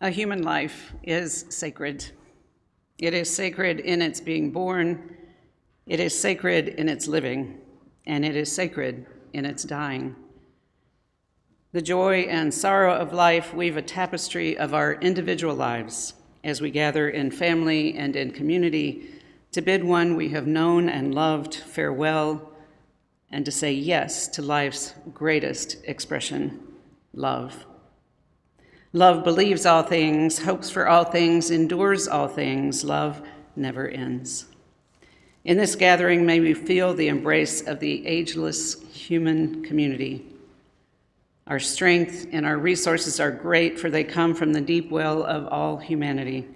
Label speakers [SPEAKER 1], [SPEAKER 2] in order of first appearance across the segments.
[SPEAKER 1] A human life is sacred. It is sacred in its being born, it is sacred in its living, and it is sacred in its dying. The joy and sorrow of life weave a tapestry of our individual lives as we gather in family and in community to bid one we have known and loved farewell and to say yes to life's greatest expression, love. Love believes all things, hopes for all things, endures all things. Love never ends. In this gathering, may we feel the embrace of the ageless human community. Our strength and our resources are great, for they come from the deep well of all humanity.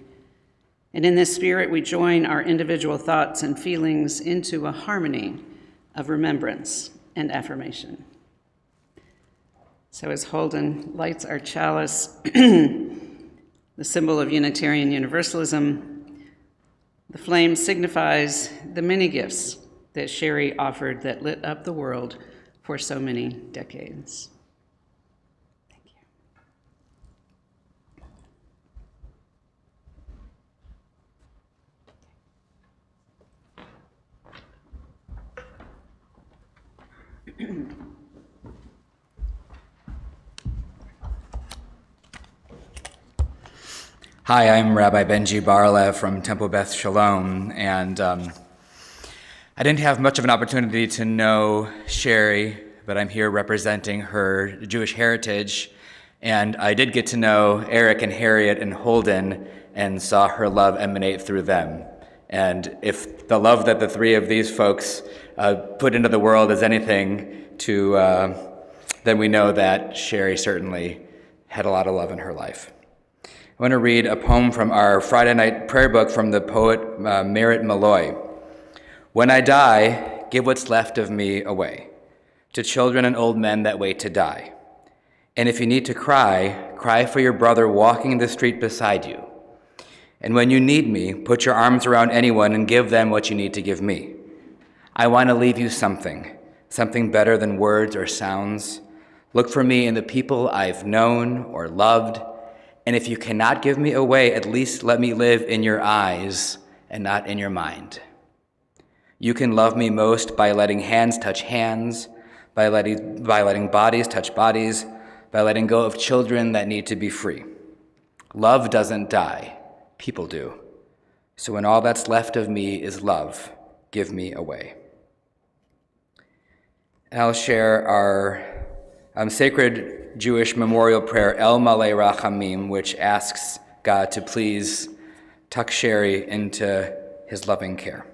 [SPEAKER 1] And in this spirit, we join our individual thoughts and feelings into a harmony of remembrance and affirmation. So as Holden lights our chalice, the symbol of Unitarian Universalism, the flame signifies the many gifts that Sherry offered that lit up the world for so many decades. Thank you.
[SPEAKER 2] Hi, I'm Rabbi Benji Barlev from Temple Beth Shalom, and I didn't have much of an opportunity to know Sherry, but I'm here representing her Jewish heritage, and I did get to know Eric and Harriet and Holden and saw her love emanate through them. And if the love that the three of these folks put into the world is anything to, then we know that Sherry certainly had a lot of love in her life. I want to read a poem from our Friday night prayer book from the poet Merritt Malloy. When I die, give what's left of me away to children and old men that wait to die. And if you need to cry, cry for your brother walking the street beside you. And when you need me, put your arms around anyone and give them what you need to give me. I want to leave you something better than words or sounds. Look for me in the people I've known or loved. And if you cannot give me away, at least let me live in your eyes and not in your mind. You can love me most by letting hands touch hands, by letting bodies touch bodies, by letting go of children that need to be free. Love doesn't die, people do. So when all that's left of me is love, give me away. And I'll share our sacred Jewish memorial prayer, El Malei Rachamim, which asks God to please tuck Sherry into his loving care.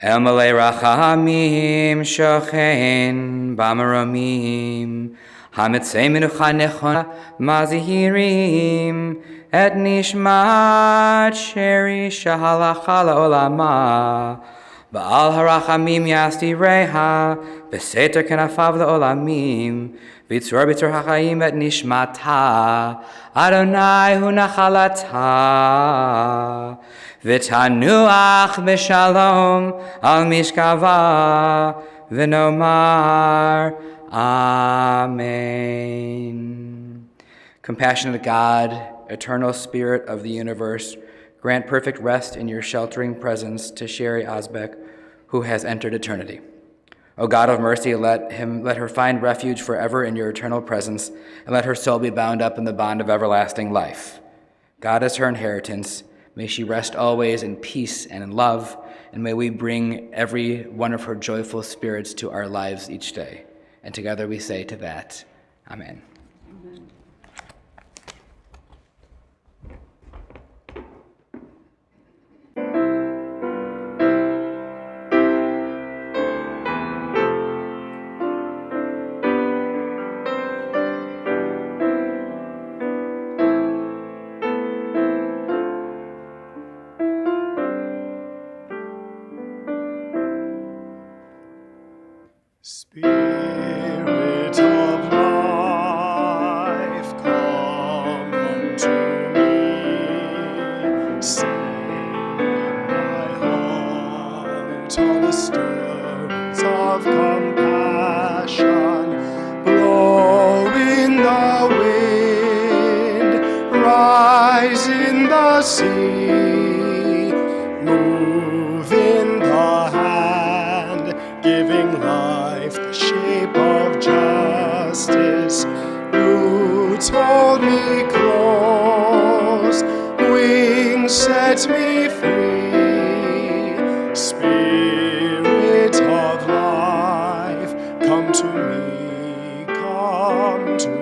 [SPEAKER 2] El Malei Rachamim shochen b'maramim hamitzei menucha nechona mazihirim et nishmat Sherry shahalacha la'olama ba'al harachamim yasti reha b'seter kenafav la'olamim Vitzur bitzur hachayim et nishmata Adonai hu nachalata V'tanuach b'shalom al mishkava v'nomar Amen. Compassionate God, eternal Spirit of the universe, grant perfect rest in your sheltering presence to Sherry Osbeck, who has entered eternity. O God of mercy, let her find refuge forever in your eternal presence, and let her soul be bound up in the bond of everlasting life. God is her inheritance. May she rest always in peace and in love, and may we bring every one of her joyful spirits to our lives each day. And together we say to that, Amen.
[SPEAKER 3] Spirit of life, come unto me. Sing in my heart all the stories of compassion. Blow in the wind, rise in the sea, move in the hand, giving life the shape of justice. Roots hold me close, wings set me free. Spirit of life, come to me, come to me.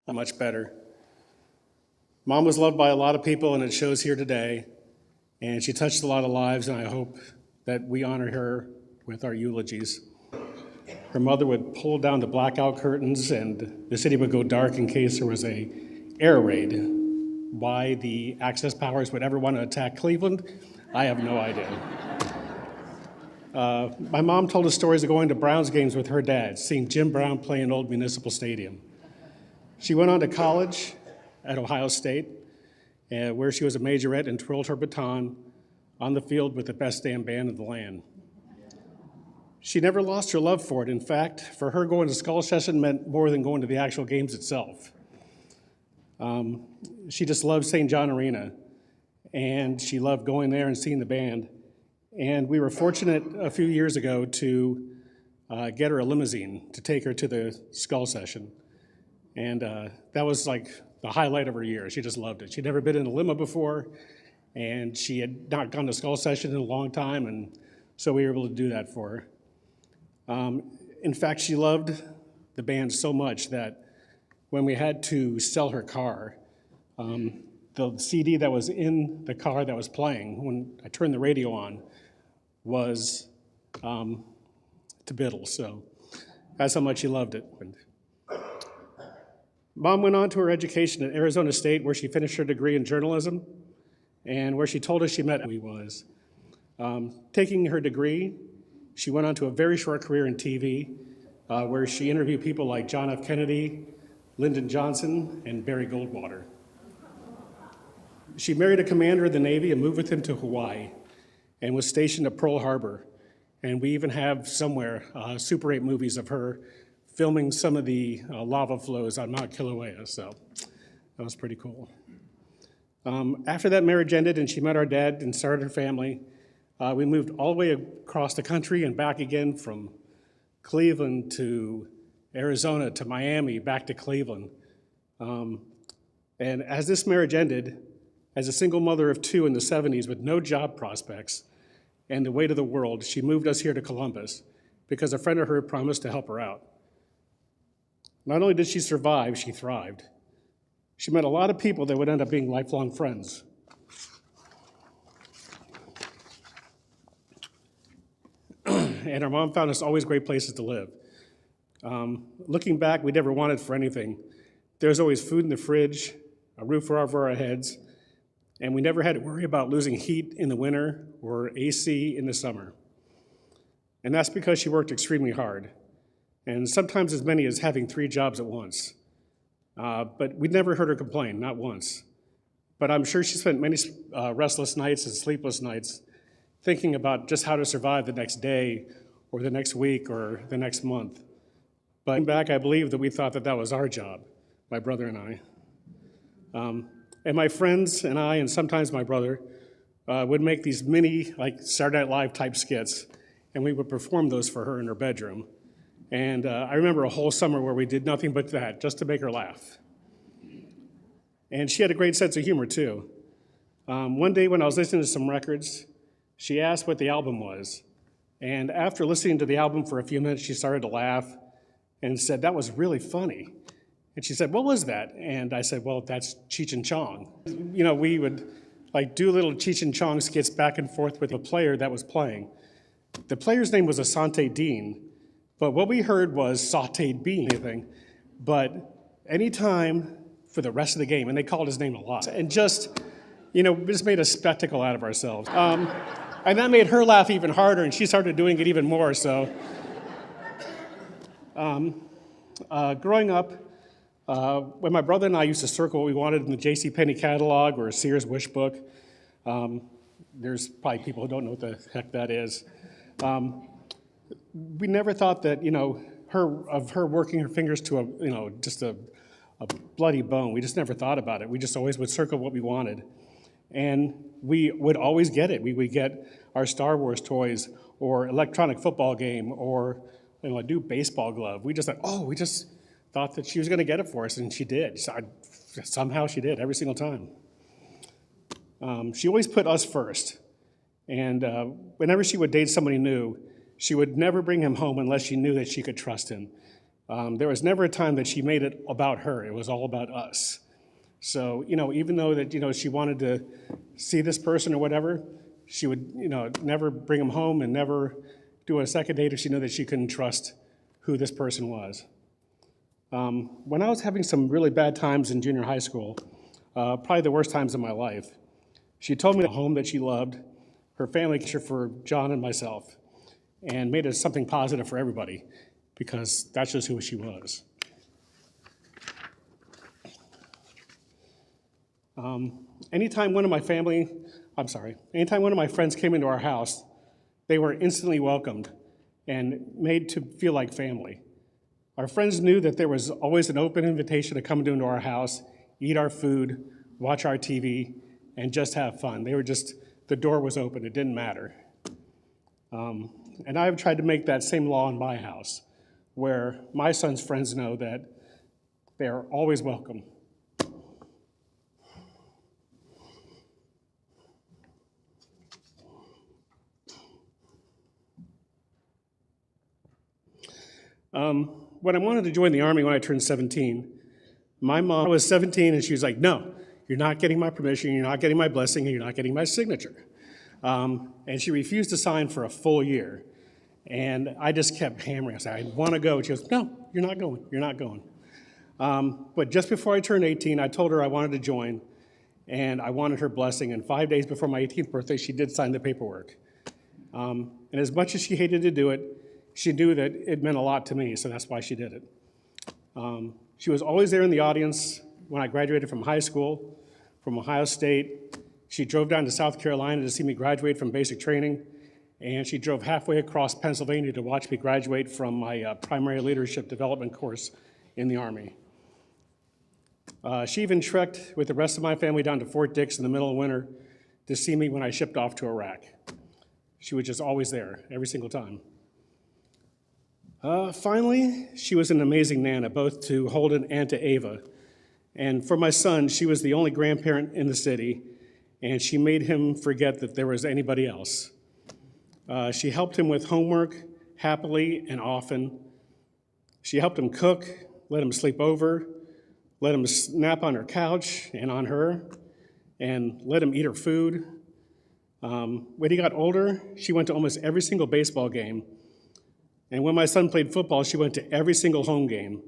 [SPEAKER 3] Not much better. Mom was loved by a lot of people, and it shows here today. And she touched a lot of lives, and I hope that we honor her with our eulogies. Her mother would pull down the blackout curtains, and the city would go dark in case there was a air raid. Why the Axis powers would ever want to attack Cleveland, I have no idea. My mom told us stories of going to Browns games with her dad, seeing Jim Brown play in Old Municipal Stadium. She went on to college at Ohio State, where she was a majorette and twirled her baton on the field with the best damn band in the land. She never lost her love for it. In fact, for her, going to skull session meant more than going to the actual games itself. She just loved St. John Arena, and she loved going there and seeing the band. And we were fortunate a few years ago to get her a limousine to take her to the skull session. And that was like the highlight of her year. She just loved it. She'd never been in a limo before, and she had not gone to skull session in a long time, and so we were able to do that for her. In fact, she loved the band so much that when we had to sell her car, the CD that was in the car that was playing, when I turned the radio on, was to Biddle. So that's how much she loved it. Mom went on to her education at Arizona State, where she finished her degree in journalism, and where she told us she met who he was. Taking her degree, she went on to a very short career in TV, where she interviewed people like John F. Kennedy, Lyndon Johnson, and Barry Goldwater. She married a commander of the Navy and moved with him to Hawaii, and was stationed at Pearl Harbor. And we even have somewhere Super 8 movies of her filming some of the lava flows on Mount Kilauea, so that was pretty cool. After that marriage ended and she met our dad and started her family, we moved all the way across the country and back again, from Cleveland to Arizona to Miami, back to Cleveland. And as this marriage ended, as a single mother of two in the 70s with no job prospects and the weight of the world, she moved us here to Columbus because a friend of hers promised to help her out. Not only did she survive, she thrived. She met a lot of people that would end up being lifelong friends. And our mom found us always great places to live. Looking back, we never wanted for anything. There was always food in the fridge, a roof over our heads, and we never had to worry about losing heat in the winter or AC in the summer. And that's because she worked extremely hard, and sometimes as many as having 3 jobs at once. But we never heard her complain, not once. but I'm sure she spent many restless nights and sleepless nights thinking about just how to survive the next day or the next week or the next month. But looking back, I believe that we thought that that was our job, my brother and I. And my friends and I, and sometimes my brother, would make these mini, like Saturday Night Live type skits, and we would perform those for her in her bedroom. And I remember a whole summer where we did nothing but that, just to make her laugh. And she had a great sense of humor, too. One day when I was listening to some records, she asked what the album was. And after listening to the album for a few minutes, she started to laugh and said, "That was really funny." And she said, "What was that?" And I said, "Well, that's Cheech and Chong." You know, we would like do little Cheech and Chong skits back and forth with the player that was playing. The player's name was Asante Dean, but what we heard was sauteed bean, anything. But anytime for the rest of the game, and they called his name a lot, and just, you know, just made a spectacle out of ourselves. And that made her laugh even harder, and she started doing it even more, so. Growing up, when my brother and I used to circle what we wanted in the JCPenney catalog or Sears Wish book, there's probably people who don't know what the heck that is. We never thought that, you know, her working her fingers to just a bloody bone. We just never thought about it. We just always would circle what we wanted. And we would always get it. We would get our Star Wars toys or electronic football game or, you know, a new baseball glove. We just thought that she was going to get it for us, and she did. Somehow she did, every single time. She always put us first. And whenever she would date somebody new, she would never bring him home unless she knew that she could trust him. There was never a time that she made it about her. It was all about us. So, you know, even though that, you know, she wanted to see this person or whatever, she would, you know, never bring him home and never do a second date if she knew that she couldn't trust who this person was. When I was having some really bad times in junior high school, probably the worst times of my life, she told me the home that she loved, her family for John and myself, and made it something positive for everybody, because that's just who she was. Anytime one of my friends came into our house, they were instantly welcomed and made to feel like family. Our friends knew that there was always an open invitation to come into our house, eat our food, watch our TV, and just have fun. The door was open, it didn't matter. And I've tried to make that same law in my house, where my son's friends know that they are always welcome. When I wanted to join the Army when I turned 17, my mom was 17 and she was like, "No, you're not getting my permission, you're not getting my blessing, and you're not getting my signature." And she refused to sign for a full year. And I just kept hammering. I said, "I want to go." And she goes, "No, you're not going, you're not going." But just before I turned 18, I told her I wanted to join, and I wanted her blessing. And 5 days before my 18th birthday, she did sign the paperwork. And as much as she hated to do it, she knew that it meant a lot to me, so that's why she did it. She was always there in the audience when I graduated from high school, from Ohio State. She drove down to South Carolina to see me graduate from basic training, and she drove halfway across Pennsylvania to watch me graduate from my primary leadership development course in the Army. She even trekked with the rest of my family down to Fort Dix in the middle of winter to see me when I shipped off to Iraq. She was just always there, every single time. Finally, she was an amazing Nana, both to Holden and to Ava. And for my son, she was the only grandparent in the city, and she made him forget that there was anybody else. She helped him with homework happily and often. She helped him cook, let him sleep over, let him nap on her couch and on her, and let him eat her food. When he got older, she went to almost every single baseball game. And when my son played football, she went to every single home game,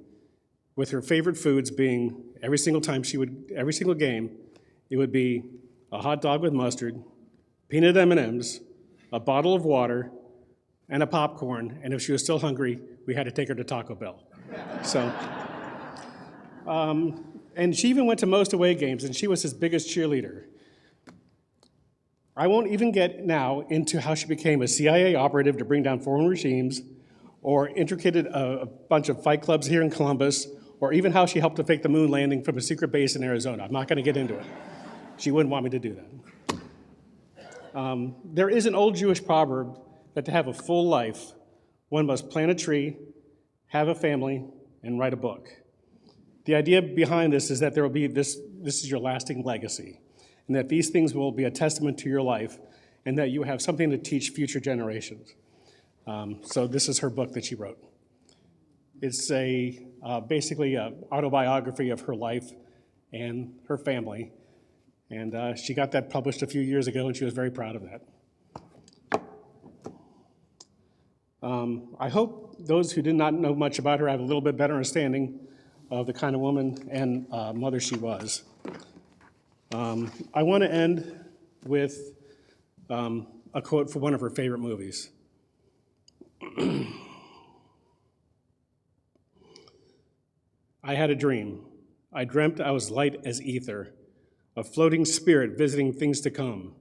[SPEAKER 3] with her favorite foods being every single game, it would be a hot dog with mustard, peanut M&Ms, a bottle of water, and a popcorn. And if she was still hungry, we had to take her to Taco Bell. So, And she even went to most away games, and she was his biggest cheerleader. I won't even get now into how she became a CIA operative to bring down foreign regimes, or intricated a bunch of fight clubs here in Columbus, or even how she helped to fake the moon landing from a secret base in Arizona. I'm not going to get into it. She wouldn't want me to do that. There is an old Jewish proverb that to have a full life, one must plant a tree, have a family, and write a book. The idea behind this is that there will be this is your lasting legacy, and that these things will be a testament to your life, and that you have something to teach future generations. So this is her book that she wrote. It's basically an autobiography of her life and her family, and she got that published a few years ago, and she was very proud of that. I hope those who did not know much about her have a little bit better understanding of the kind of woman and mother she was. I want to end with a quote from one of her favorite movies. I had a dream. I dreamt I was light as ether, a floating spirit visiting things to come.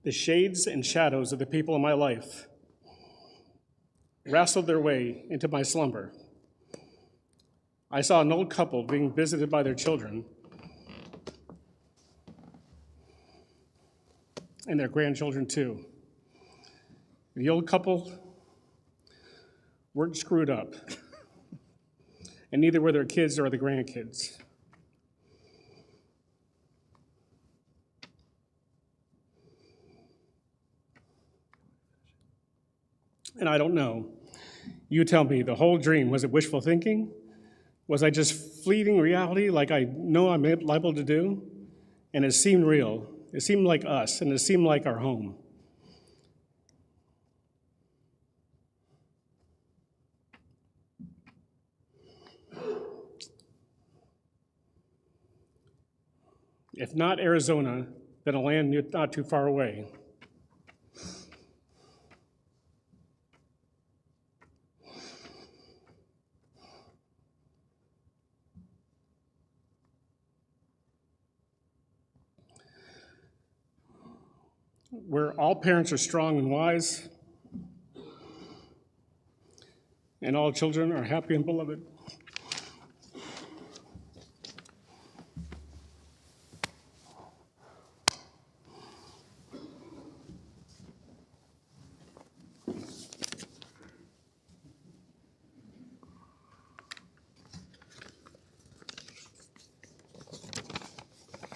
[SPEAKER 3] The shades and shadows of the people in my life wrestled their way into my slumber. I saw an old couple being visited by their children and their grandchildren too. The old couple weren't screwed up, and neither were their kids or the grandkids. And I don't know. You tell me, the whole dream, was it wishful thinking? Was I just fleeting reality like I know I'm liable to do? And it seemed real. It seemed like us, and it seemed like our home. If not Arizona, then a land not too far away. Where all parents are strong and wise, and all children are happy and beloved.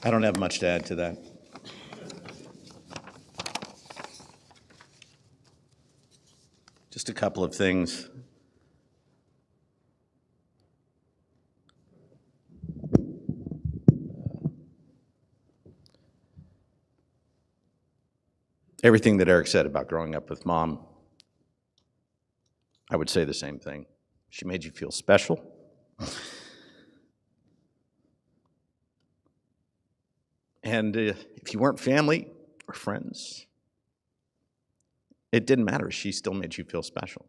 [SPEAKER 4] I don't have much to add to that. Just a couple of things. Everything that Eric said about growing up with Mom, I would say the same thing. She made you feel special. And if you weren't family or friends, it didn't matter. She still made you feel special.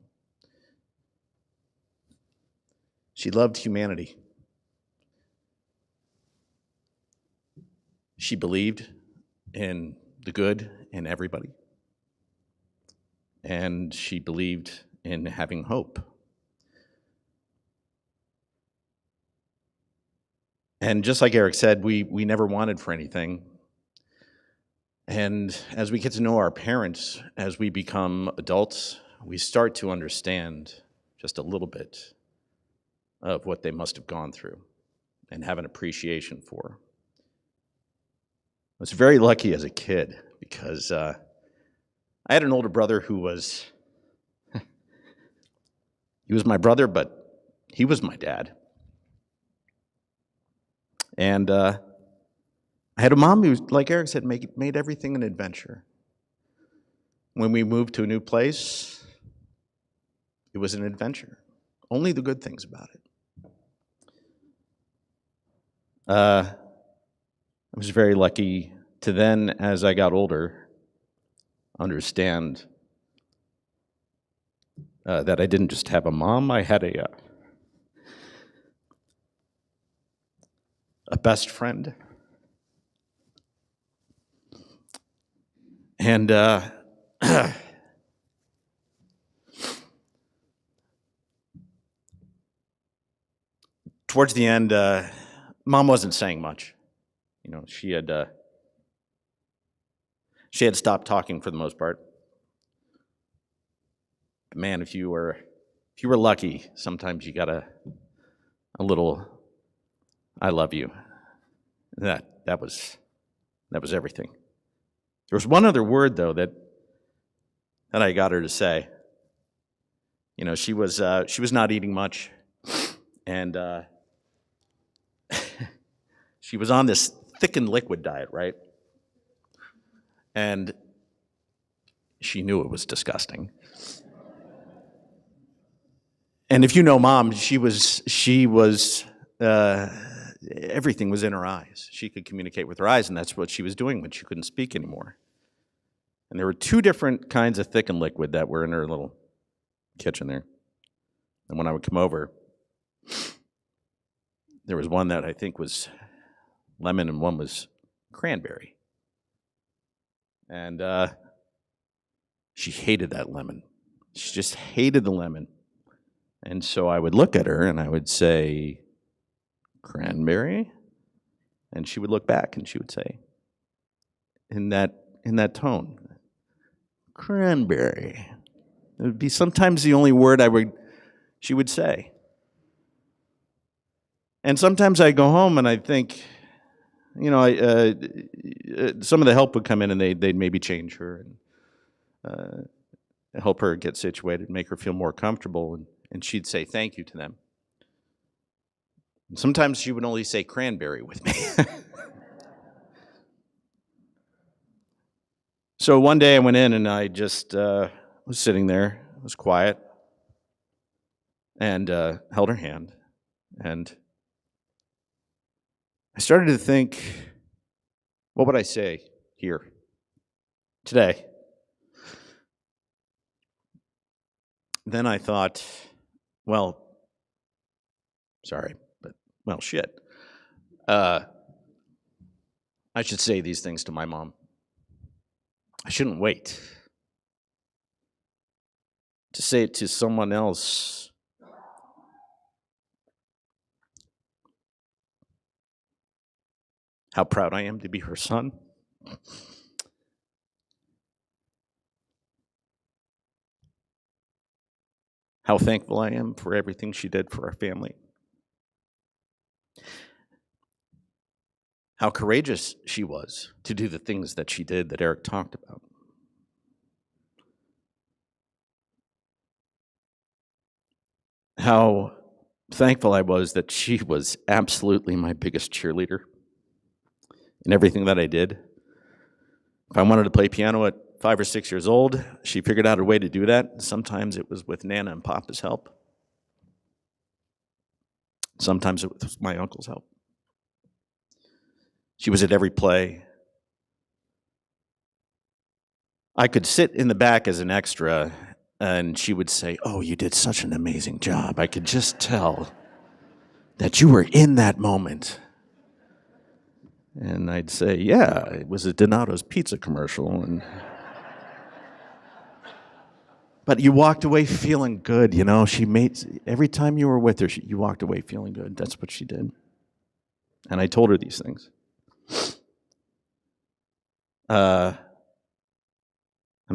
[SPEAKER 4] She loved humanity. She believed in the good in everybody. And she believed in having hope. And just like Eric said, we never wanted for anything. And as we get to know our parents, as we become adults, we start to understand just a little bit of what they must have gone through and have an appreciation for. I was very lucky as a kid because I had an older brother who was, he was my brother, but he was my dad. And I had a mom who, like Eric said, made everything an adventure. When we moved to a new place, it was an adventure. Only the good things about it. I was very lucky to then, as I got older, understand that I didn't just have a mom, I had a best friend. And towards the end, Mom wasn't saying much. You know, she had stopped talking for the most part. But man, if you were lucky, sometimes you got a little "I love you." That was everything. There was one other word though that I got her to say. You know, she was not eating much, and she was on this thickened liquid diet, right? And she knew it was disgusting. And if you know Mom, she was everything was in her eyes. She could communicate with her eyes, and that's what she was doing when she couldn't speak anymore. And there were two different kinds of thickened liquid that were in her little kitchen there. And when I would come over, there was one that I think was lemon and one was cranberry. And she hated that lemon. She just hated the lemon. And so I would look at her and I would say, "Cranberry?" And she would look back and she would say, in that tone, "Cranberry." It would be sometimes the only word she would say. And sometimes I'd go home and I'd think, you know, some of the help would come in and they'd maybe change her and help her get situated, make her feel more comfortable, and she'd say thank you to them. And sometimes she would only say "cranberry" with me. So one day I went in and I just was sitting there, was quiet, and held her hand, and I started to think, what would I say here today? Then I thought, well, sorry, but, well, shit. I should say these things to my mom. I shouldn't wait to say it to someone else. How proud I am to be her son. How thankful I am for everything she did for our family. How courageous she was to do the things that she did that Eric talked about. How thankful I was that she was absolutely my biggest cheerleader in everything that I did. If I wanted to play piano at 5 or 6 years old, she figured out a way to do that. Sometimes it was with Nana and Papa's help. Sometimes it was my uncle's help. She was at every play. I could sit in the back as an extra, and she would say, "Oh, you did such an amazing job. I could just tell that you were in that moment." And I'd say, "Yeah, it was a Donato's pizza commercial." But you walked away feeling good, you know. Every time you were with her, you walked away feeling good. That's what she did. And I told her these things. I'm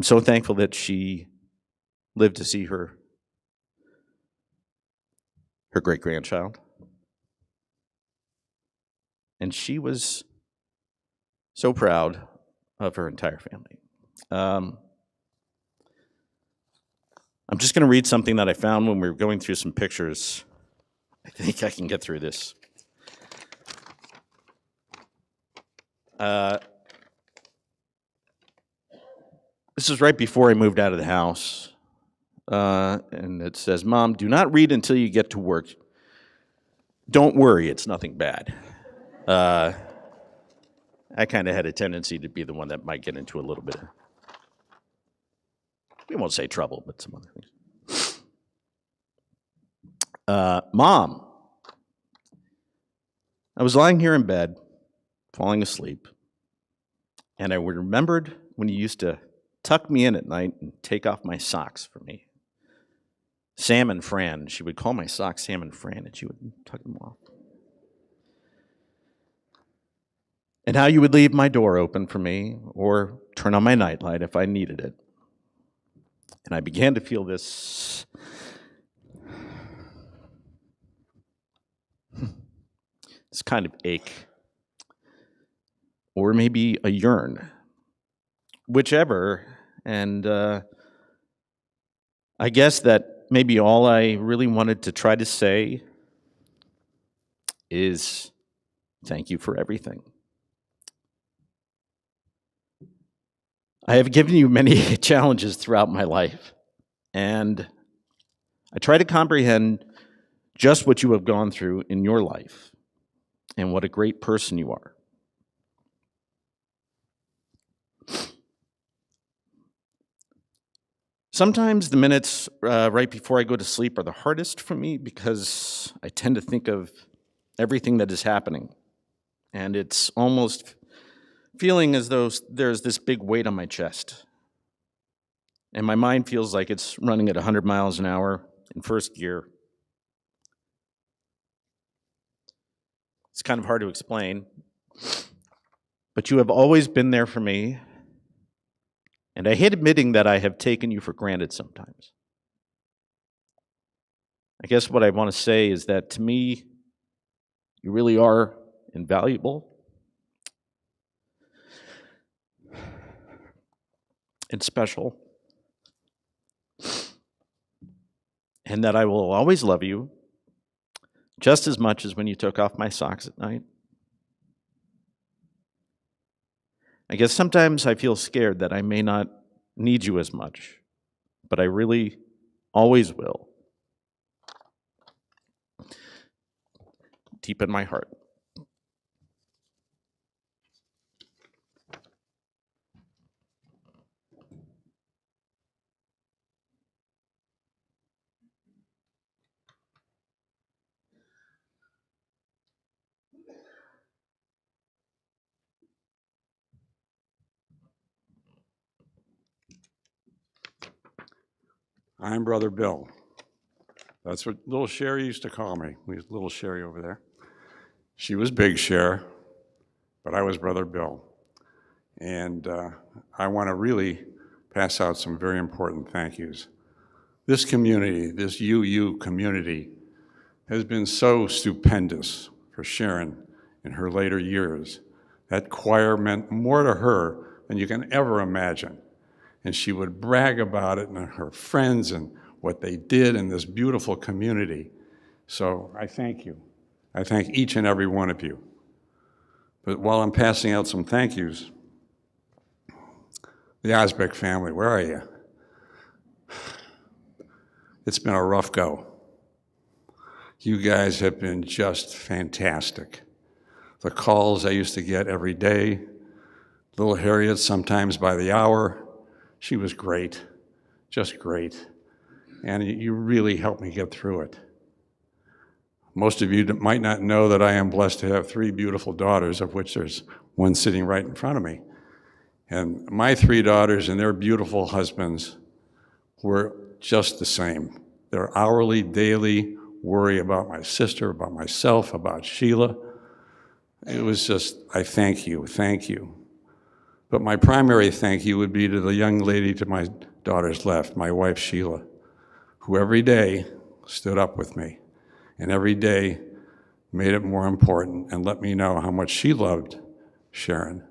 [SPEAKER 4] so thankful that she lived to see her great-grandchild. And she was so proud of her entire family. I'm just going to read something that I found when we were going through some pictures. I think I can get through this. This is right before I moved out of the house. And it says, "Mom, do not read until you get to work. Don't worry, it's nothing bad." I kind of had a tendency to be the one that might get into a little bit of, we won't say trouble, but some other things. Mom, I was lying here in bed, falling asleep, and I remembered when you used to tuck me in at night and take off my socks for me. Sam and Fran, she would call my socks Sam and Fran, and she would tuck them off. And how you would leave my door open for me or turn on my nightlight if I needed it. And I began to feel this kind of ache, or maybe a yearn, whichever. And I guess that maybe all I really wanted to try to say is thank you for everything. I have given you many challenges throughout my life, and I try to comprehend just what you have gone through in your life and what a great person you are. Sometimes the minutes right before I go to sleep are the hardest for me because I tend to think of everything that is happening, and it's almost feeling as though there's this big weight on my chest. And my mind feels like it's running at 100 miles an hour in first gear. It's kind of hard to explain, but you have always been there for me, and I hate admitting that I have taken you for granted sometimes. I guess what I want to say is that to me, you really are invaluable and special, and that I will always love you just as much as when you took off my socks at night. I guess sometimes I feel scared that I may not need you as much, but I really always will. Deep in my heart.
[SPEAKER 5] I'm Brother Bill. That's what little Sherry used to call me. We had little Sherry over there. She was Big Cher, but I was Brother Bill. And I want to really pass out some very important thank yous. This community, this UU community, has been so stupendous for Sharon in her later years. That choir meant more to her than you can ever imagine. And she would brag about it and her friends and what they did in this beautiful community. So I thank you. I thank each and every one of you. But while I'm passing out some thank yous, the Osbeck family, where are you? It's been a rough go. You guys have been just fantastic. The calls I used to get every day, little Harriet sometimes by the hour, she was great, just great. And you really helped me get through it. Most of you might not know that I am blessed to have 3 beautiful daughters, of which there's one sitting right in front of me. And my 3 daughters and their beautiful husbands were just the same. Their hourly, daily worry about my sister, about myself, about Sheila. It was just, I thank you, thank you. But my primary thank you would be to the young lady to my daughter's left, my wife Sheila, who every day stood up with me and every day made it more important and let me know how much she loved Sharon.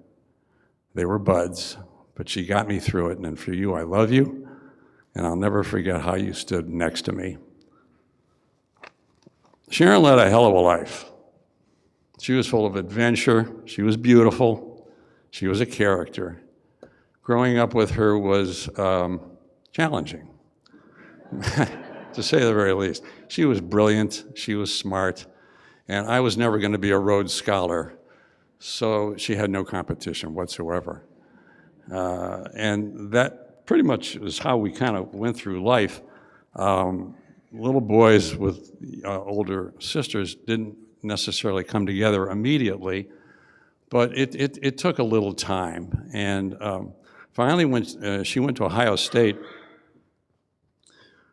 [SPEAKER 5] They were buds, but she got me through it, and for you, I love you, and I'll never forget how you stood next to me. Sharon led a hell of a life. She was full of adventure, she was beautiful, she was a character. Growing up with her was challenging, to say the very least. She was brilliant, she was smart, and I was never going to be a Rhodes Scholar, So she had no competition whatsoever. And that pretty much is how we kind of went through life. Little boys with older sisters didn't necessarily come together immediately, but it took a little time. And finally, when she went to Ohio State,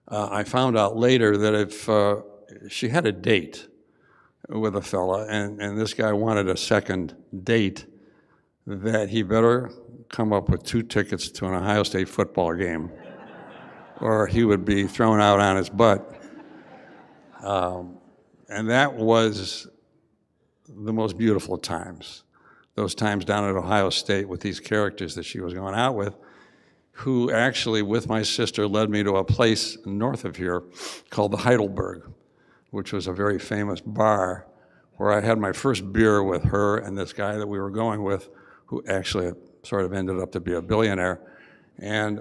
[SPEAKER 5] I found out later that if she had a date with a fella, and this guy wanted a second date, that he better come up with 2 tickets to an Ohio State football game, or he would be thrown out on his butt. And that was the most beautiful times. Those times down at Ohio State with these characters that she was going out with, who actually, with my sister, led me to a place north of here called the Heidelberg, which was a very famous bar where I had my first beer with her and this guy that we were going with, who actually sort of ended up to be a billionaire. And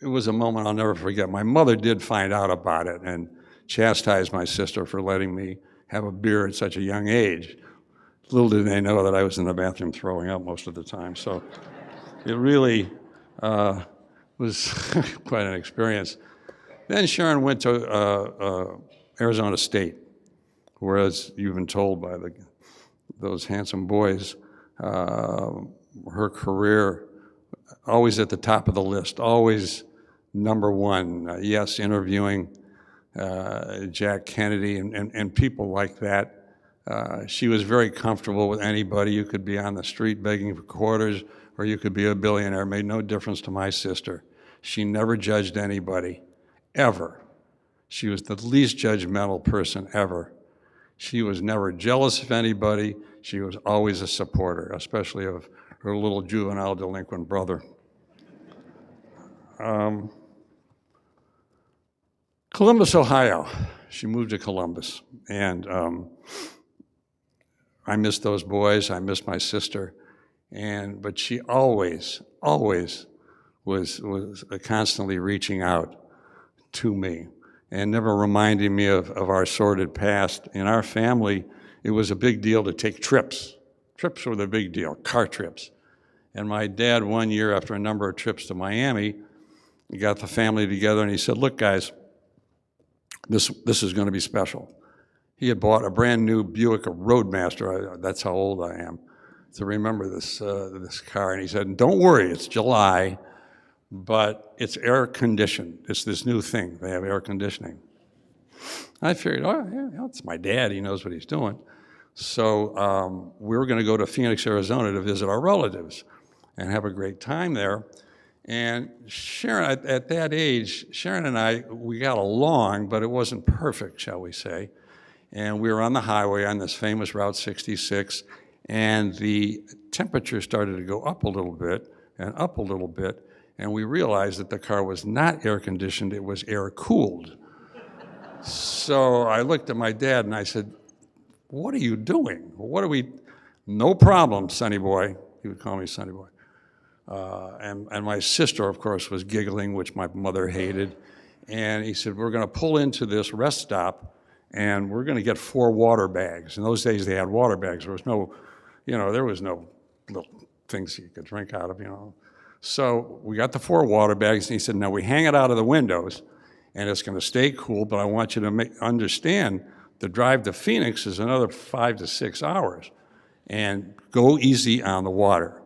[SPEAKER 5] it was a moment I'll never forget. My mother did find out about it and chastised my sister for letting me have a beer at such a young age. Little did they know that I was in the bathroom throwing up most of the time. So it really was quite an experience. Then Sharon went to Arizona State, whereas you've been told by those handsome boys, her career always at the top of the list, always number one. Yes, interviewing Jack Kennedy and people like that. She was very comfortable with anybody. You could be on the street begging for quarters, or you could be a billionaire. It made no difference to my sister. She never judged anybody, ever. She was the least judgmental person ever. She was never jealous of anybody. She was always a supporter, especially of her little juvenile delinquent brother. Columbus, Ohio. She moved to Columbus, and I miss those boys. I miss my sister, but she always was constantly reaching out to me and never reminding me of our sordid past. In our family, it was a big deal to take trips. Trips were the big deal, car trips. And my dad, one year after a number of trips to Miami, he got the family together and he said, look, guys, this is going to be special. He had bought a brand new Buick Roadmaster. That's how old I am to remember this car. And he said, don't worry, it's July, but it's air conditioned. It's this new thing. They have air conditioning. I figured, oh, yeah, it's my dad. He knows what he's doing. So we were going to go to Phoenix, Arizona to visit our relatives and have a great time there. And Sharon, at that age, Sharon and I, we got along, but it wasn't perfect, shall we say. And we were on the highway on this famous Route 66, and the temperature started to go up a little bit and up a little bit, and we realized that the car was not air conditioned, it was air cooled. So I looked at my dad and I said, what are you doing? No problem, sonny boy. He would call me sonny boy. And my sister, of course, was giggling, which my mother hated. And he said, we're going to pull into this rest stop, and we're going to get 4 water bags. In those days, they had water bags. There was no, there was no little things you could drink out of, So we got the 4 water bags, and he said, now we hang it out of the windows, and it's going to stay cool, but I want you to understand the drive to Phoenix is another 5 to 6 hours, and go easy on the water.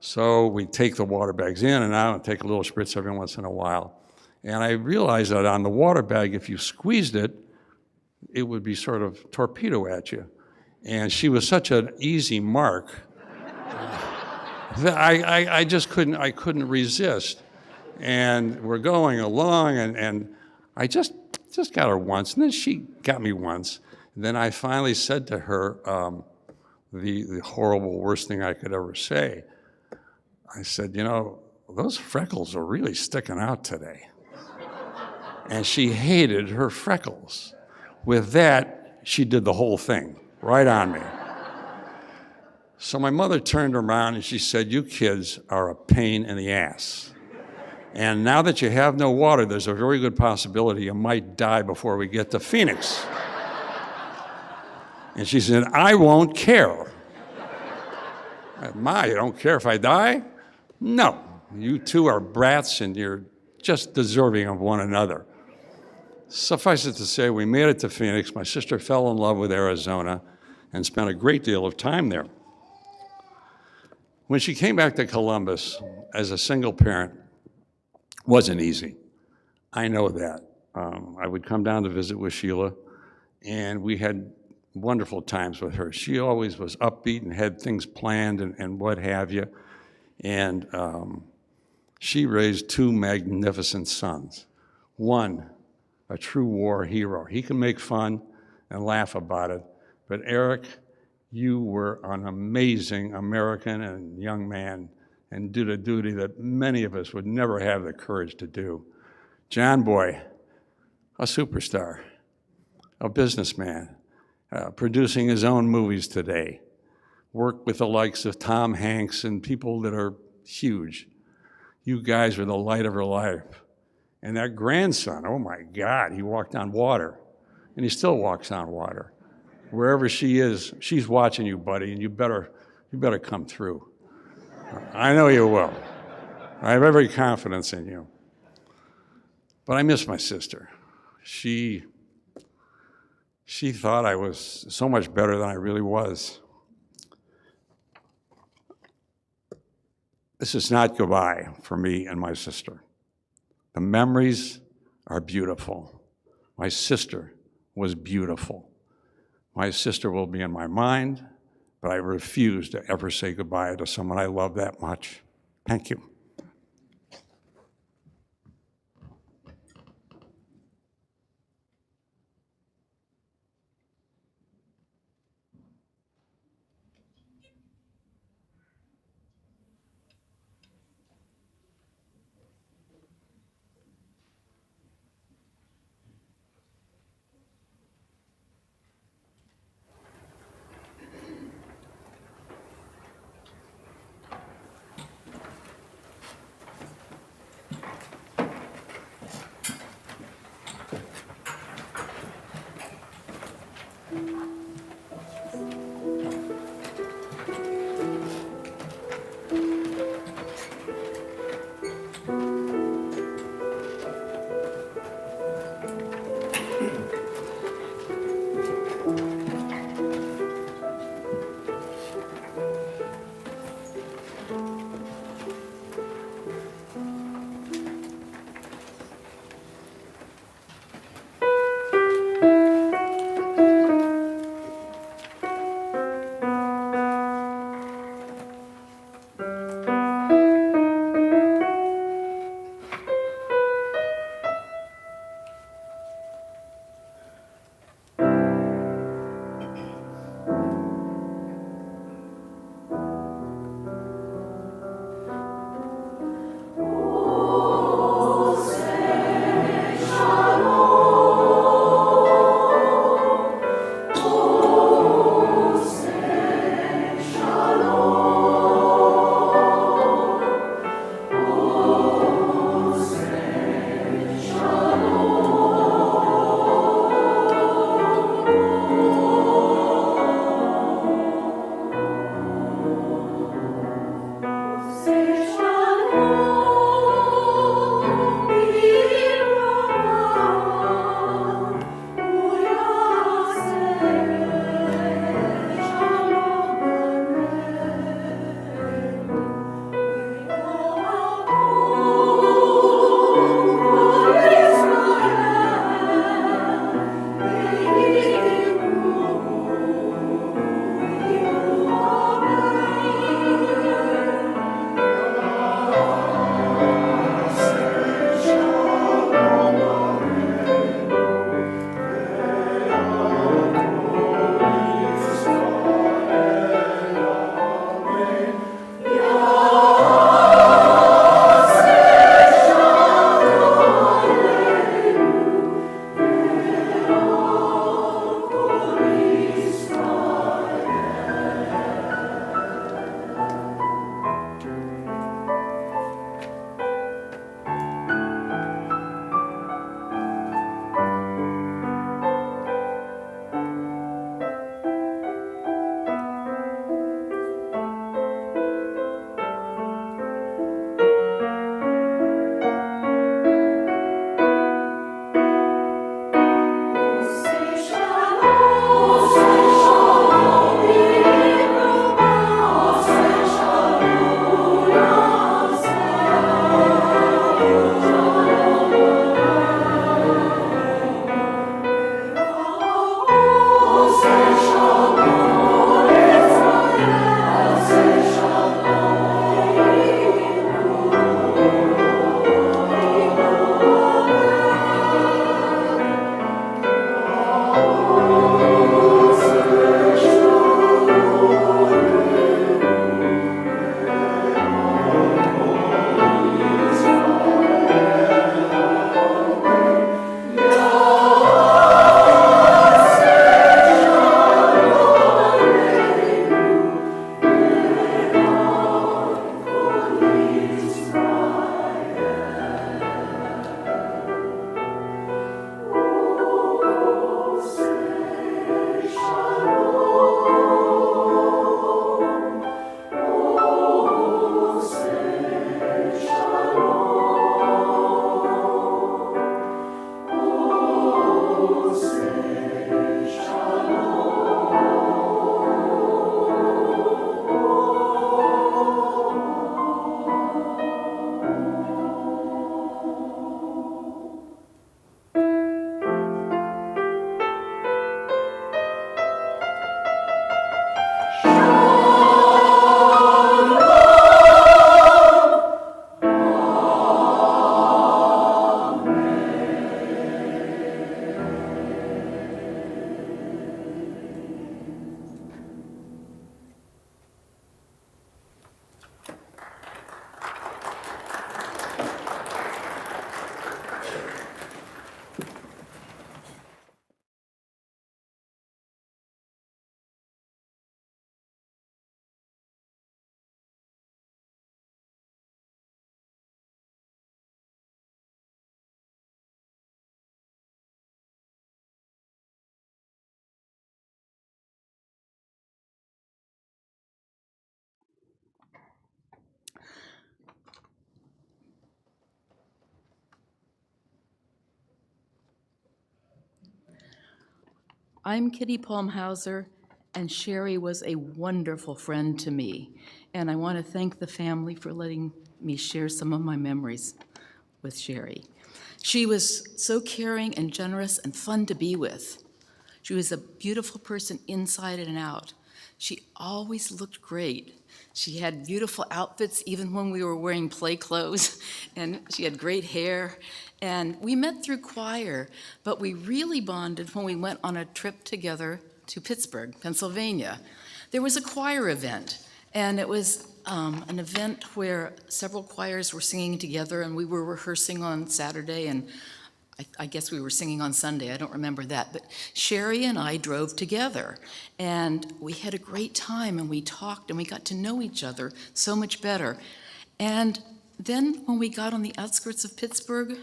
[SPEAKER 5] So we take the water bags in and out and take a little spritz every once in a while. And I realized that on the water bag, if you squeezed it, it would be sort of torpedo at you. And she was such an easy mark that I just couldn't resist. And we're going along, and I just got her once, and then she got me once. And then I finally said to her the horrible, worst thing I could ever say. I said, those freckles are really sticking out today. And she hated her freckles. With that, she did the whole thing, right on me. So my mother turned around and she said, you kids are a pain in the ass. And now that you have no water, there's a very good possibility you might die before we get to Phoenix. And she said, I won't care. Ma, you don't care if I die? No, you two are brats and you're just deserving of one another. Suffice it to say, we made it to Phoenix. My sister fell in love with Arizona and spent a great deal of time there. When she came back to Columbus as a single parent, wasn't easy. I know that. I would come down to visit with Sheila, and we had wonderful times with her. She always was upbeat and had things planned and what have you. And she raised two magnificent sons. One, a true war hero. He can make fun and laugh about it. But Eric, you were an amazing American and young man and did a duty that many of us would never have the courage to do. John Boy, a superstar, a businessman, producing his own movies today, worked with the likes of Tom Hanks and people that are huge. You guys were the light of her life. And that grandson, oh my God, he walked on water. And he still walks on water. Wherever she is, she's watching you, buddy, and you better come through. I know you will. I have every confidence in you. But I miss my sister. She thought I was so much better than I really was. This is not goodbye for me and my sister. The memories are beautiful. My sister was beautiful. My sister will be in my mind, but I refuse to ever say goodbye to someone I love that much. Thank you.
[SPEAKER 6] I'm Kitty Palmhauser, and Sherry was a wonderful friend to me. And I want to thank the family for letting me share some of my memories with Sherry. She was so caring and generous and fun to be with. She was a beautiful person inside and out. She always looked great. She had beautiful outfits even when we were wearing play clothes, and she had great hair. And we met through choir, but we really bonded when we went on a trip together to Pittsburgh, Pennsylvania. There was a choir event, and it was an event where several choirs were singing together, and we were rehearsing on Saturday, and I guess we were singing on Sunday, I don't remember that, but Sherry and I drove together, and we had a great time, and we talked, and we got to know each other so much better. And then when we got on the outskirts of Pittsburgh,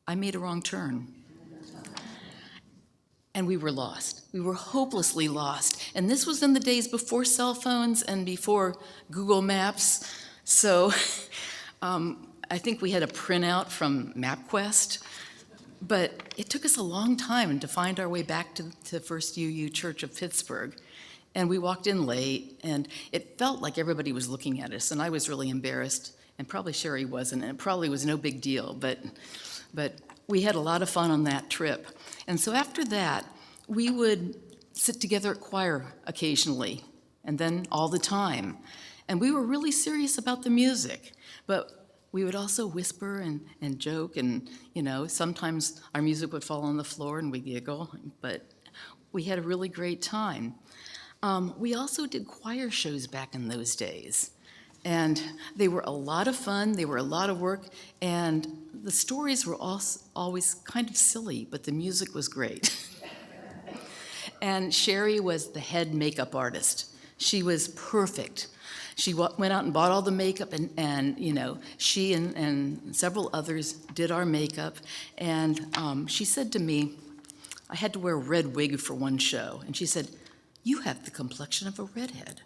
[SPEAKER 6] I made a wrong turn. And we were lost. We were hopelessly lost. And this was in the days before cell phones and before Google Maps. So I think we had a printout from MapQuest. But it took us a long time to find our way back to First UU Church of Pittsburgh. And we walked in late, and it felt like everybody was looking at us, and I was really embarrassed, and probably Sherry wasn't, and it probably was no big deal, but we had a lot of fun on that trip. And so after that, we would sit together at choir occasionally, and then all the time. And we were really serious about the music, but we would also whisper and joke, and sometimes our music would fall on the floor and we giggle, but we had a really great time. We also did choir shows back in those days. And they were a lot of fun, they were a lot of work, and the stories were always kind of silly, but the music was great. And Sherry was the head makeup artist. She was perfect. She went out and bought all the makeup, and she and several others did our makeup. And she said to me, I had to wear a red wig for one show, and she said, "You have the complexion of a redhead."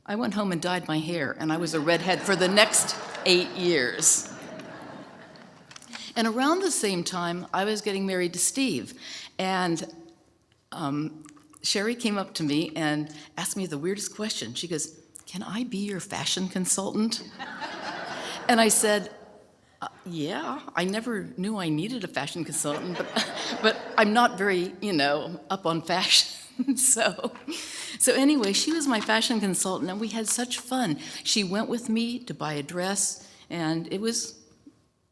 [SPEAKER 6] I went home and dyed my hair, and I was a redhead for the next 8 years. And around the same time, I was getting married to Steve, and Sherry came up to me and asked me the weirdest question. She goes, "Can I be your fashion consultant?" And I said, yeah, I never knew I needed a fashion consultant, but I'm not very, up on fashion, so anyway, she was my fashion consultant, and we had such fun. She went with me to buy a dress, and it was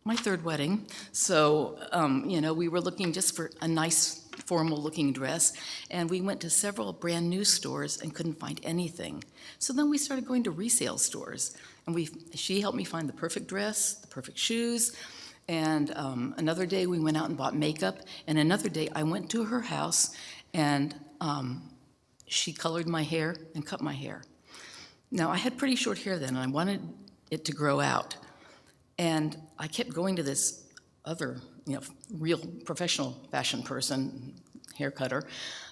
[SPEAKER 6] my third wedding, so, we were looking just for a nice, formal-looking dress, and we went to several brand-new stores and couldn't find anything. So then we started going to resale stores, and she helped me find the perfect dress, the perfect shoes, and another day we went out and bought makeup, and another day I went to her house, and she colored my hair and cut my hair. Now, I had pretty short hair then, and I wanted it to grow out. And I kept going to this other, real professional fashion person, hair cutter,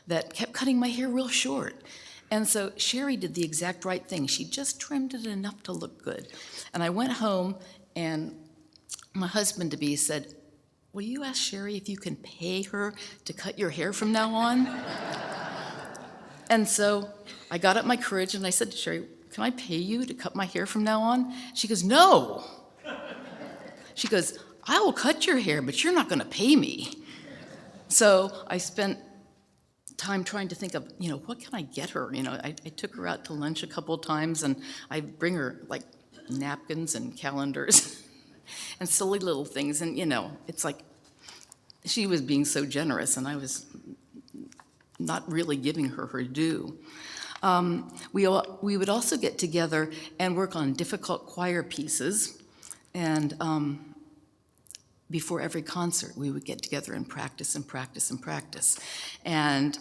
[SPEAKER 6] that kept cutting my hair real short. And so Sherry did the exact right thing. She just trimmed it enough to look good. And I went home, and my husband-to-be said, "Will you ask Sherry if you can pay her to cut your hair from now on?" And so I got up my courage and I said to Sherry, "Can I pay you to cut my hair from now on?" She goes, "No." She goes, "I will cut your hair, but you're not going to pay me." So I spent time trying to think of, what can I get her? I took her out to lunch a couple of times, and I bring her like napkins and calendars and silly little things. And, it's like she was being so generous, and I was not really giving her her due. We would also get together and work on difficult choir pieces, and before every concert, we would get together and practice and practice and practice. And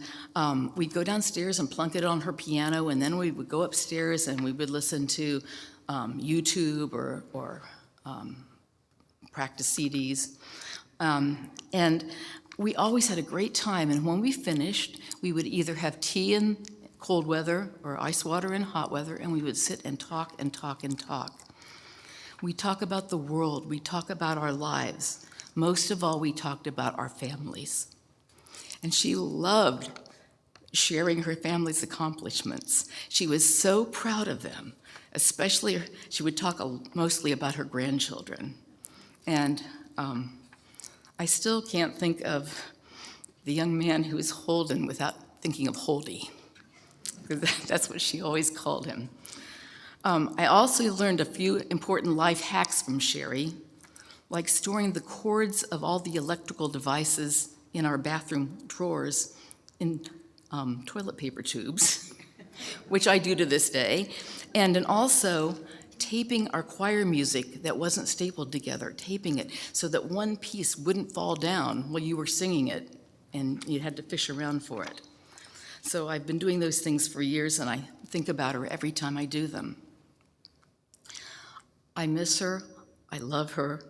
[SPEAKER 6] we'd go downstairs and plunk it on her piano, and then we would go upstairs and we would listen to YouTube or practice CDs. And we always had a great time, and when we finished, we would either have tea in cold weather or ice water in hot weather, and we would sit and talk and talk and talk. We talk about the world, we talk about our lives. Most of all, we talked about our families. and she loved sharing her family's accomplishments. She was so proud of them, especially she would talk mostly about her grandchildren. And I still can't think of the young man who was Holden without thinking of Holdy. That's what she always called him. I also learned a few important life hacks from Sherry, like storing the cords of all the electrical devices in our bathroom drawers in toilet paper tubes, which I do to this day, and also taping our choir music that wasn't stapled together, taping it so that one piece wouldn't fall down while you were singing it, and you had to fish around for it. So I've been doing those things for years, and I think about her every time I do them. I miss her, I love her,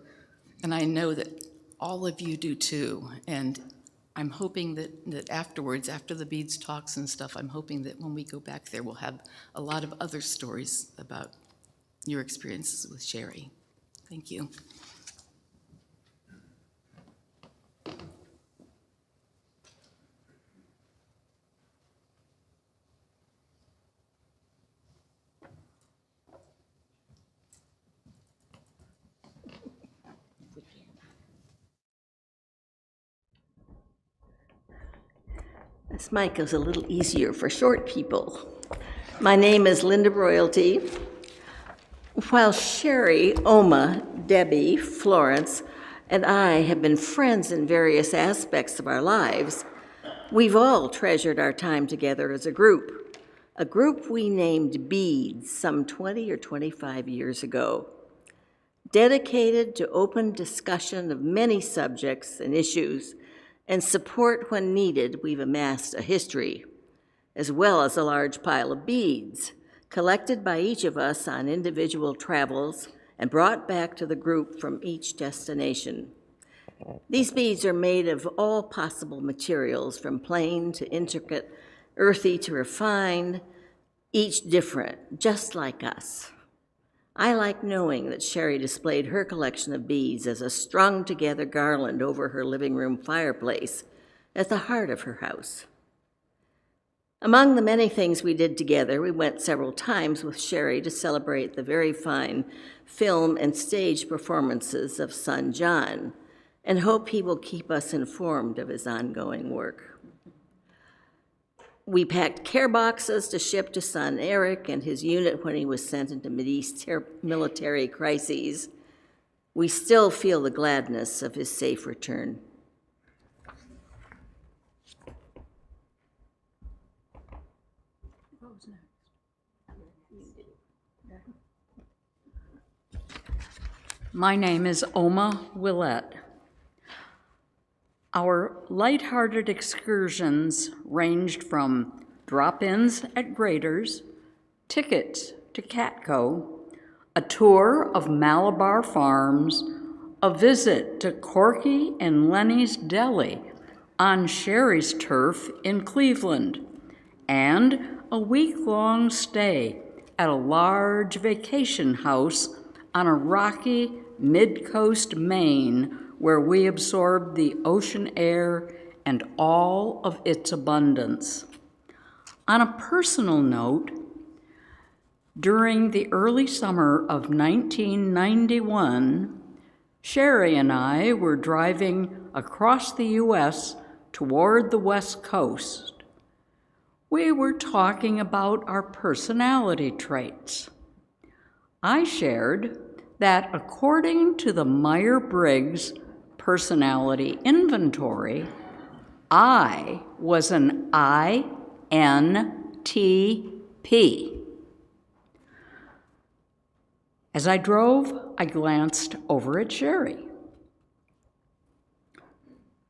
[SPEAKER 6] and I know that all of you do too. And I'm hoping that afterwards, after the beads talks and stuff, I'm hoping that when we go back there, we'll have a lot of other stories about your experiences with Sherry. Thank you.
[SPEAKER 7] This mic is a little easier for short people. My name is Linda Royalty. While Sherry, Oma, Debbie, Florence, and I have been friends in various aspects of our lives, we've all treasured our time together as a group we named Beads some 20 or 25 years ago, dedicated to open discussion of many subjects and issues, and support when needed. We've amassed a history, as well as a large pile of beads, collected by each of us on individual travels and brought back to the group from each destination. These beads are made of all possible materials, from plain to intricate, earthy to refined, each different, just like us. I like knowing that Sherry displayed her collection of beads as a strung-together garland over her living room fireplace at the heart of her house. Among the many things we did together, we went several times with Sherry to celebrate the very fine film and stage performances of son John, and hope he will keep us informed of his ongoing work. We packed care boxes to ship to son Eric and his unit when he was sent into Mideast military crises. We still feel the gladness of his safe return.
[SPEAKER 8] My name is Oma Willette. Our lighthearted excursions ranged from drop-ins at Grader's, tickets to Catco, a tour of Malabar Farms, a visit to Corky and Lenny's Deli on Sherry's turf in Cleveland, and a week-long stay at a large vacation house on a rocky mid-coast Maine where we absorbed the ocean air and all of its abundance. On a personal note, during the early summer of 1991, Sherry and I were driving across the U.S. toward the West Coast. We were talking about our personality traits. I shared that according to the Myers-Briggs Personality Inventory, I was an INTP. As I drove, I glanced over at Sherry.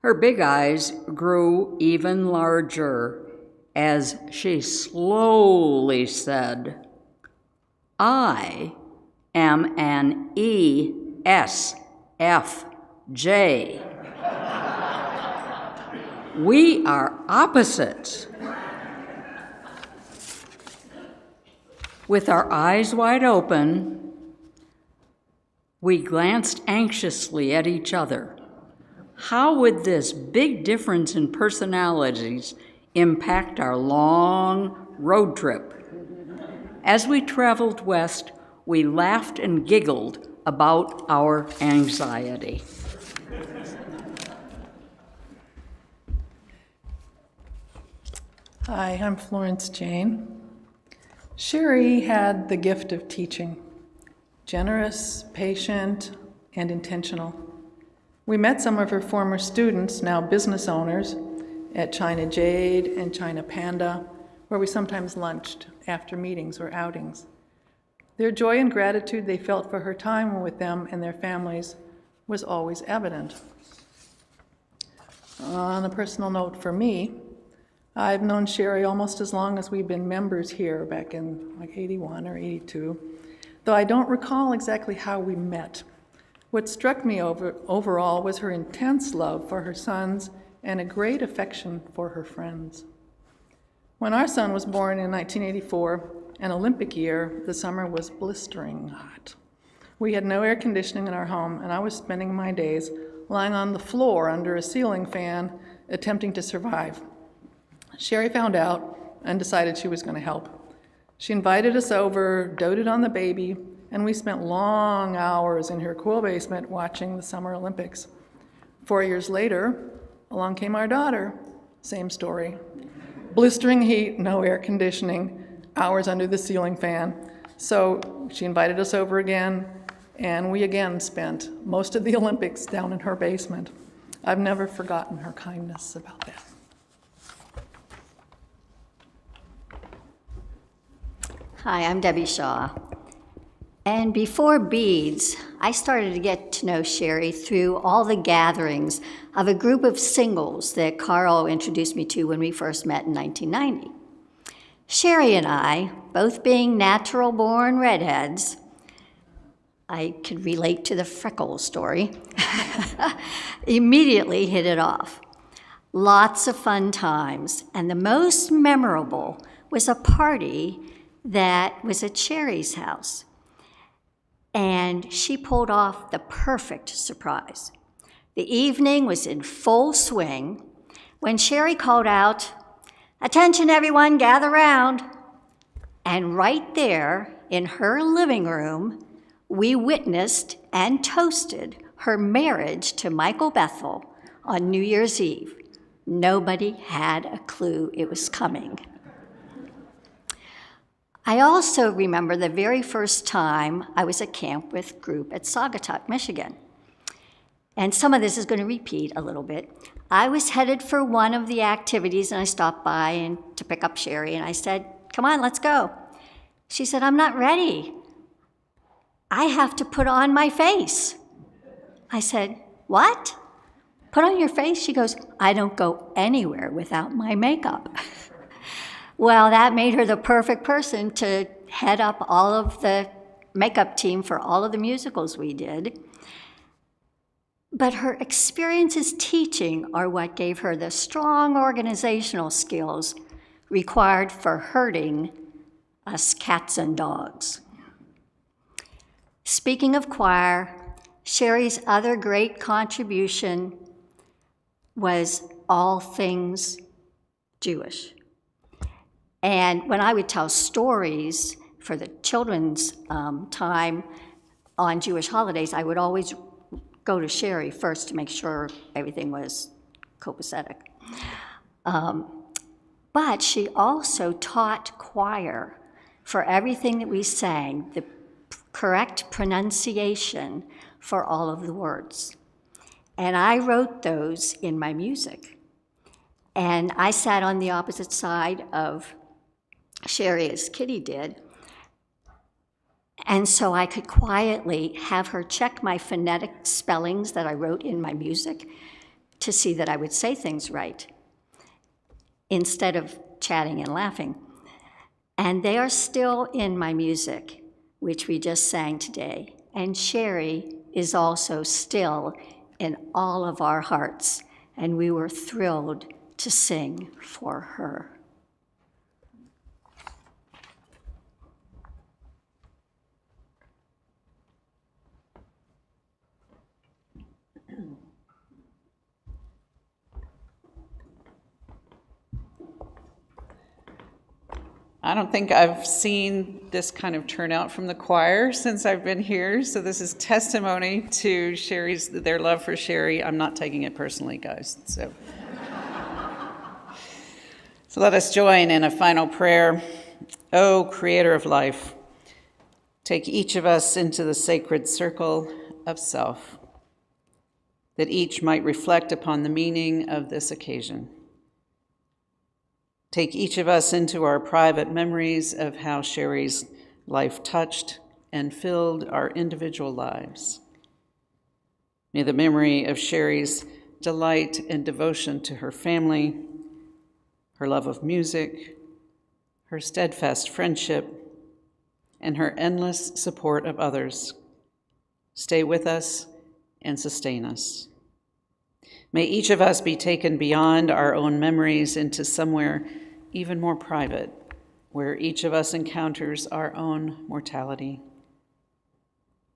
[SPEAKER 8] Her big eyes grew even larger as she slowly said, I am an ESFJ. We are opposites. With our eyes wide open, we glanced anxiously at each other. How would this big difference in personalities impact our long road trip? As we traveled west, we laughed and giggled about our anxiety.
[SPEAKER 9] Hi, I'm Florence Jane. Sherry had the gift of teaching, generous, patient, and intentional. We met some of her former students, now business owners, at China Jade and China Panda, where we sometimes lunched after meetings or outings. Their joy and gratitude they felt for her time with them and their families was always evident. On a personal note for me, I've known Sherry almost as long as we've been members here, back in like 81 or 82, though I don't recall exactly how we met. What struck me overall was her intense love for her sons and a great affection for her friends. When our son was born in 1984, an Olympic year, the summer was blistering hot. We had no air conditioning in our home, and I was spending my days lying on the floor under a ceiling fan, attempting to survive. Sherry found out and decided she was going to help. She invited us over, doted on the baby, and we spent long hours in her cool basement watching the Summer Olympics. 4 years later, along came our daughter. Same story. Blistering heat, no air conditioning, hours under the ceiling fan. So she invited us over again, and we again spent most of the Olympics down in her basement. I've never forgotten her kindness about that.
[SPEAKER 10] Hi, I'm Debbie Shaw. And before beads, I started to get to know Sherry through all the gatherings of a group of singles that Carl introduced me to when we first met in 1990. Sherry and I, both being natural-born redheads, I could relate to the freckle story, immediately hit it off. Lots of fun times, and the most memorable was a party that was at Sherry's house. And she pulled off the perfect surprise. The evening was in full swing when Sherry called out, "Attention everyone, gather round." And right there in her living room, we witnessed and toasted her marriage to Michael Bethel on New Year's Eve. Nobody had a clue it was coming. I also remember the very first time I was at camp with group at Saugatuck, Michigan. And some of this is going to repeat a little bit. I was headed for one of the activities, and I stopped by to pick up Sherry, and I said, "Come on, let's go." She said, "I'm not ready. I have to put on my face." I said, "What? Put on your face?" She goes, "I don't go anywhere without my makeup." Well, that made her the perfect person to head up all of the makeup team for all of the musicals we did. But her experiences teaching are what gave her the strong organizational skills required for herding us cats and dogs. Speaking of choir, Sherry's other great contribution was all things Jewish. And when I would tell stories for the children's time on Jewish holidays, I would always go to Sherry first to make sure everything was copacetic. But she also taught choir for everything that we sang, the correct pronunciation for all of the words. And I wrote those in my music. And I sat on the opposite side of Sherry as Kitty did. And so I could quietly have her check my phonetic spellings that I wrote in my music to see that I would say things right, instead of chatting and laughing. And they are still in my music, which we just sang today. And Sherry is also still in all of our hearts, and we were thrilled to sing for her.
[SPEAKER 1] I don't think I've seen this kind of turnout from the choir since I've been here, so this is testimony to their love for Sherry. I'm not taking it personally, guys. So let us join in a final prayer. O Creator of life, take each of us into the sacred circle of self, that each might reflect upon the meaning of this occasion. Take each of us into our private memories of how Sherry's life touched and filled our individual lives. May the memory of Sherry's delight and devotion to her family, her love of music, her steadfast friendship, and her endless support of others stay with us and sustain us. May each of us be taken beyond our own memories into somewhere even more private, where each of us encounters our own mortality.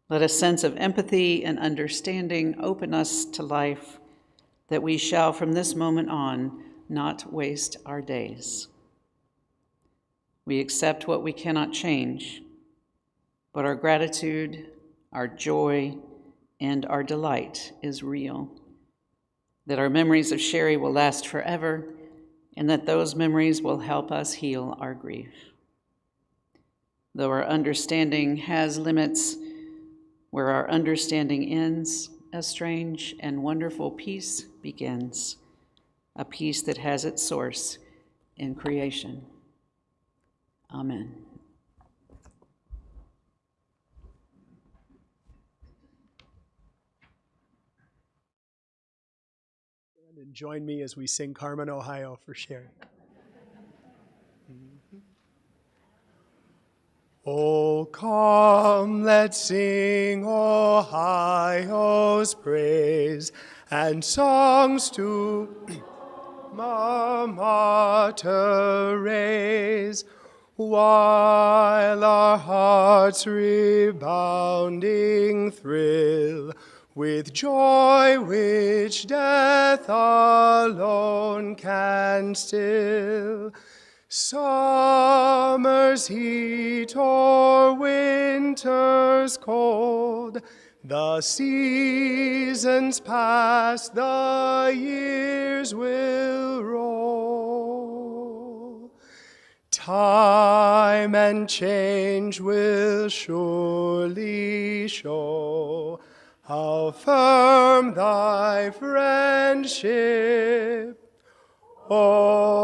[SPEAKER 1] Let a sense of empathy and understanding open us to life, that we shall from this moment on not waste our days. We accept what we cannot change, but our gratitude, our joy, and our delight is real. That our memories of Sherry will last forever, and that those memories will help us heal our grief. Though our understanding has limits, where our understanding ends, a strange and wonderful peace begins, a peace that has its source in creation. Amen.
[SPEAKER 11] And join me as we sing Carmen, Ohio for Sharon. Oh, come, let's sing Ohio's praise and songs to Mama to raise, while our hearts rebounding thrill with joy which death alone can still. Summer's heat or winter's cold, the seasons pass, the years will roll. Time and change will surely show how firm thy friendship. Oh,